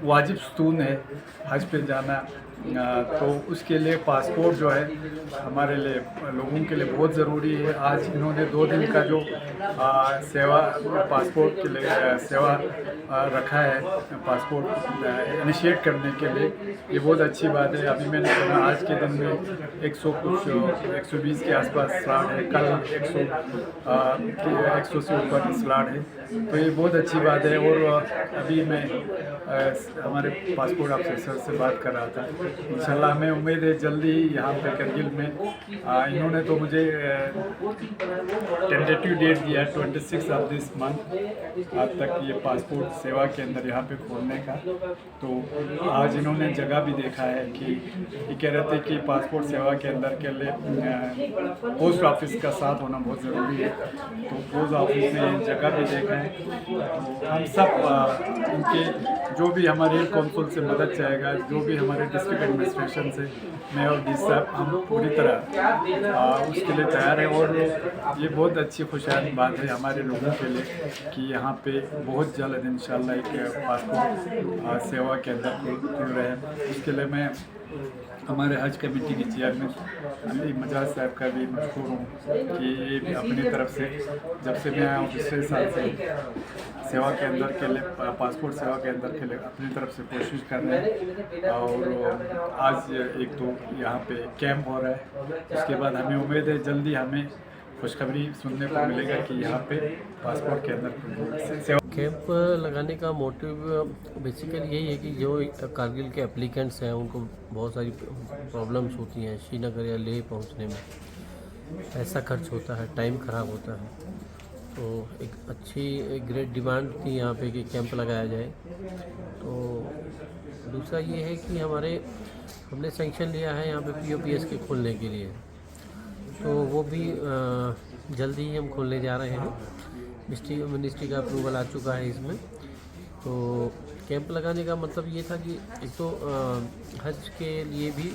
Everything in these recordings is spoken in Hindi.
वाजिब स्तून है हज पे जाना, तो उसके लिए पासपोर्ट जो है हमारे लिए लोगों के लिए बहुत ज़रूरी है। आज इन्होंने 2 दिन का जो सेवा पासपोर्ट के लिए सेवा रखा है, पासपोर्ट इनिशिएट करने के लिए, ये बहुत अच्छी बात है। अभी मैंने सुना आज के दिन में 120 के आसपास स्लॉट है, कल 100 से ऊपर स्लॉट है, तो ये बहुत अच्छी बात है। और अभी मैं हमारे पासपोर्ट ऑफिसर से बात कर रहा था, इंशाल्लाह हमें उम्मीद है जल्दी यहाँ पे करगिल में इन्होंने तो मुझे टेंटेटिव डेट दिया है 26 ऑफ दिस मंथ आज तक ये पासपोर्ट सेवा के अंदर यहाँ पे खोलने का। तो आज इन्होंने जगह भी देखा है कि ये कह रहे थे कि पासपोर्ट सेवा के अंदर के लिए पोस्ट ऑफिस का साथ होना बहुत ज़रूरी है, तो पोस्ट ऑफिस ने जगह भी देखा है। तो हम सब उनके जो भी हमारे कौंसल से मदद चाहेगा, जो भी हमारे डिस्ट्रिक्ट एडमिनिस्ट्रेशन से मैं और डी साहब, हम पूरी तरह उसके लिए तैयार हैं। और ये बहुत अच्छी खुशहाल बात है हमारे लोगों के लिए कि यहाँ पे बहुत जल्द इंशाल्लाह एक पासपोर्ट सेवा के अंदर खुल रहे हैं। उसके लिए मैं हमारे हज कमेटी के चेयरमैन अली मजाज साहब का भी मशहूर हूँ कि ये भी अपनी तरफ से जब से मैं आया हूँ पिछले साल से सेवा के अंदर के लिए पासपोर्ट सेवा के अंदर के लिए अपनी तरफ से कोशिश कर रहे हैं। और आज एक तो यहाँ पे कैंप हो रहा है, उसके बाद हमें उम्मीद है जल्दी हमें खुशखबरी सुनने को मिलेगा कि यहाँ पे पासपोर्ट के अंदर सेवा। कैंप लगाने का मोटिव बेसिकली यही है कि जो कारगिल के एप्लीकेंट्स हैं उनको बहुत सारी प्रॉब्लम्स होती हैं श्रीनगर या लेह पहुंचने में, पैसा खर्च होता है, टाइम ख़राब होता है। तो एक ग्रेट डिमांड थी यहाँ पे कि कैंप लगाया जाए। तो दूसरा ये है कि हमने सेंक्शन लिया है यहाँ पे POPS के खोलने के लिए, तो वो भी जल्दी ही हम खोलने जा रहे हैं। मिनिस्ट्री का अप्रूवल आ चुका है इसमें। तो कैंप लगाने का मतलब ये था कि एक तो हज के लिए भी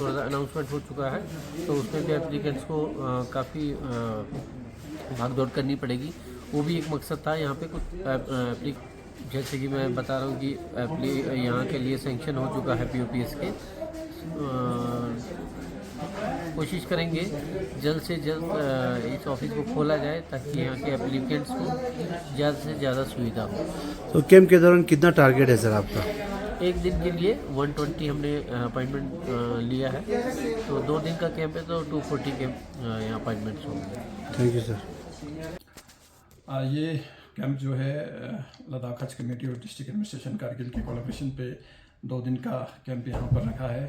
थोड़ा सा अनाउंसमेंट हो चुका है, तो उसमें भी एप्लीकेंट्स को काफ़ी भाग दौड़ करनी पड़ेगी, वो भी एक मकसद था। यहाँ पे कुछ जैसे कि मैं बता रहा हूँ कि यहाँ के लिए सेंक्शन हो चुका है POPS के। कोशिश करेंगे जल्द से जल्द इस ऑफिस को खोला जाए ताकि यहाँ के एप्लीकेंट्स को ज़्यादा से ज़्यादा सुविधा हो। तो कैंप के दौरान कितना टारगेट है सर आपका? एक दिन के लिए 120 हमने अपॉइंटमेंट लिया है, तो 2 दिन का कैंप है तो 240 के यहाँ अपॉइंटमेंट्स होंगे। Thank you sir. ये कैंप जो है लद्दाख हज कमेटी और डिस्ट्रिक्ट एडमिनिस्ट्रेशन कारगिल के कोलैबोरेशन पे 2 दिन का कैंप यहाँ पर रखा है।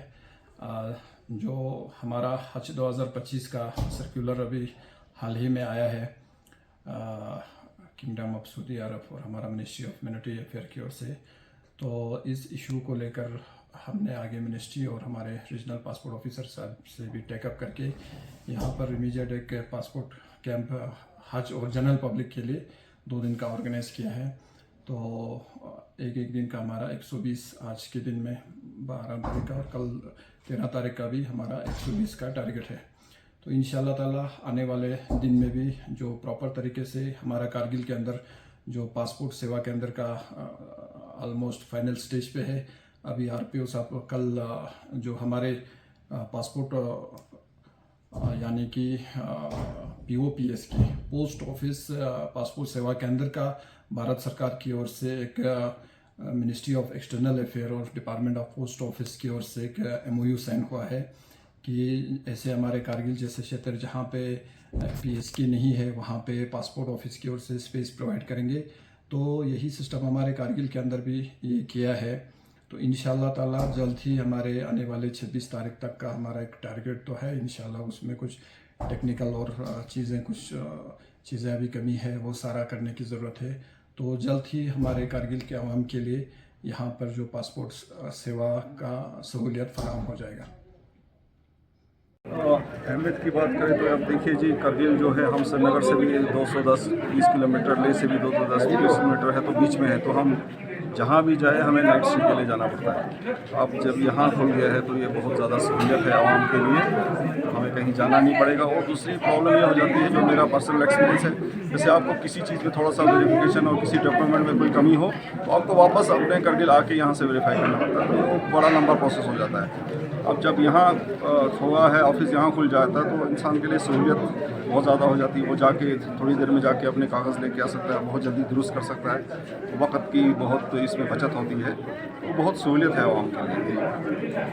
जो हमारा हज 2025 का सर्कुलर अभी हाल ही में आया है किंगडम ऑफ सऊदी अरब और हमारा मिनिस्ट्री ऑफ मिलिट्री अफेयर की ओर से, तो इस इशू को लेकर हमने आगे मिनिस्ट्री और हमारे रीजनल पासपोर्ट ऑफिसर साहब से भी टेकअप करके यहाँ पर इमीडिएट एक पासपोर्ट कैंप हज और जनरल पब्लिक के लिए 2 दिन का ऑर्गेनाइज किया है। तो एक दिन का हमारा 120 आज के दिन में 12 तारीख का और कल 13 तारीख का भी हमारा 120 का टारगेट है। तो इंशाल्लाह ताला आने वाले दिन में भी जो प्रॉपर तरीके से हमारा कारगिल के अंदर जो पासपोर्ट सेवा के अंदर का ऑलमोस्ट फाइनल स्टेज पे है। अभी RPO साहब कल जो हमारे पासपोर्ट यानी कि POPS की पोस्ट ऑफिस पासपोर्ट सेवा के अंदर का भारत सरकार की ओर से एक मिनिस्ट्री ऑफ एक्सटर्नल अफेयर और डिपार्टमेंट ऑफ पोस्ट ऑफिस की ओर से एक MOU साइन हुआ है कि ऐसे हमारे कारगिल जैसे क्षेत्र जहाँ पे PSK नहीं है वहाँ पे पासपोर्ट ऑफिस की ओर से स्पेस प्रोवाइड करेंगे। तो यही सिस्टम हमारे कारगिल के अंदर भी ये किया है। तो इंशाल्लाह ताला जल्द ही हमारे आने वाले 26 तारीख तक का हमारा एक टारगेट तो है। इंशाल्लाह उसमें कुछ टेक्निकल और कुछ चीज़ें अभी कमी है, वो सारा करने की ज़रूरत है। तो जल्द ही हमारे कारगिल के अवाम के लिए यहाँ पर जो पासपोर्ट सेवा का सहूलियत फराहम हो जाएगा। अहमियत की बात करें तो अब देखिए जी, करगिल जो है हम श्रीनगर से भी 210-20 किलोमीटर, लेह से भी 210 किलोमीटर है, तो बीच में है। तो हम जहाँ भी जाए हमें नाइट शिफ्ट के लिए जाना पड़ता है। अब जब यहाँ खुल गया है तो ये बहुत ज़्यादा सहूलियत है आवाम के लिए, हमें कहीं जाना नहीं पड़ेगा। और दूसरी प्रॉब्लम ये हो जाती है, जो मेरा पर्सनल एक्सपीरियंस है, जैसे आपको किसी चीज़ में थोड़ा सा वेरिफिकेशन और किसी डॉक्यूमेंट में कोई कमी हो तो आपको वापस अपने करगिल आके यहाँ से वेरीफाई करना पड़ता है, तो वो बड़ा लंबा प्रोसेस हो जाता है। अब जब यहाँ हुआ है ऑफिस यहाँ खुल जाता है तो इंसान के लिए सहूलियत बहुत ज़्यादा हो जाती है। वो जाके थोड़ी देर में जाके अपने कागज़ लेके आ सकता है, बहुत जल्दी दुरुस्त कर सकता है, वक्त की बहुत इसमें बचत होती है, तो बहुत सहूलियत है आवाम के लिए।